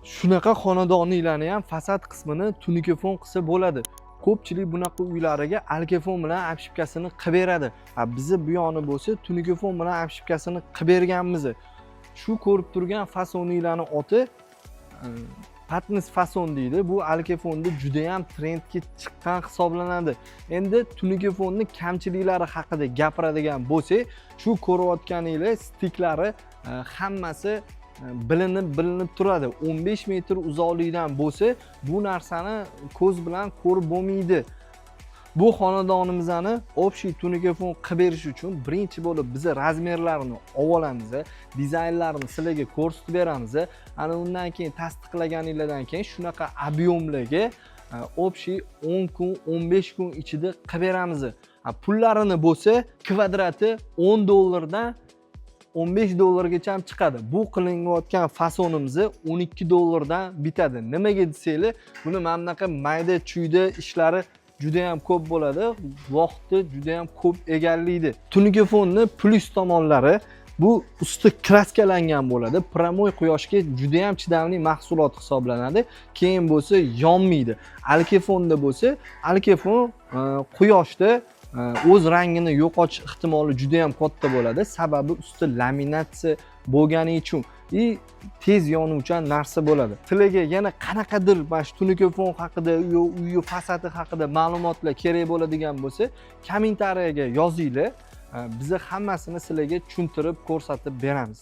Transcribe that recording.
Shunaqa xonadonliklarni ham fasad qismini tunikofon qilsa bo'ladi. Ko'pchilik bunaqa uylariga alkofon bilan obshipkasini qilib beradi. Bizi bu yoni bo'lsa tunikofon bilan obshipkasini qilib berganmiz. Shu ko'rib turgan fasoniylarning oti patnis fason deydi. Bu alkofonni juda ham trendga chiqqan hisoblanadi. Endi tunikofonni kamchiliklari haqida gapiradigan bo'lsak, shu ko'rayotganinglar stiklari hammasi bilinib turadi. 15 metr uzoqlikdan bo'lsa, bu narsani ko'z bilan ko'rib bo'lmaydi. Bu xonadonimizni общий tunikofon qilib berish uchun birinchi bo'lib biz razmerlarini olamiz, dizaynlarini sizlarga ko'rsatib beramiz. Ana undan keyin tasdiqlaganinglardan keyin shunaqa объемlarga общий 10 kun, 15 kun ichida qilib beramiz. Pullarini bo'lsa, kvadrati $10 dan $15 ham chiqadi. Bu qilinayotgan fasonimiz $12 dan bitadi. Nimaga desanglar, buni mana bunaqa mayda chuyda ishlari juda ham ko'p bo'ladi. Vaqtni juda ham ko'p egallaydi. Tunikofonni plyus tomonlari bu usti kraskalangan bo'ladi. Pramoy quyoshga juda ham chidamli mahsulot hisoblanadi. Keyin bo'lsa yonmaydi. Alkofonda bo'lsa, alkofon quyoshda o'z rangini yo'qotish ehtimoli juda ham katta bo'ladi. Sababi usti laminatsiya bo'lgani uchun tez yonuvchan narsa bo'ladi. Sizlarga yana qanaqadir mana shu tunikofon haqida, uy fasadi haqida ma'lumotlar kerak bo'ladigan bo'lsa, kommentariyaga yozinglar. Biz hammasini sizlarga tushuntirib ko'rsatib beramiz.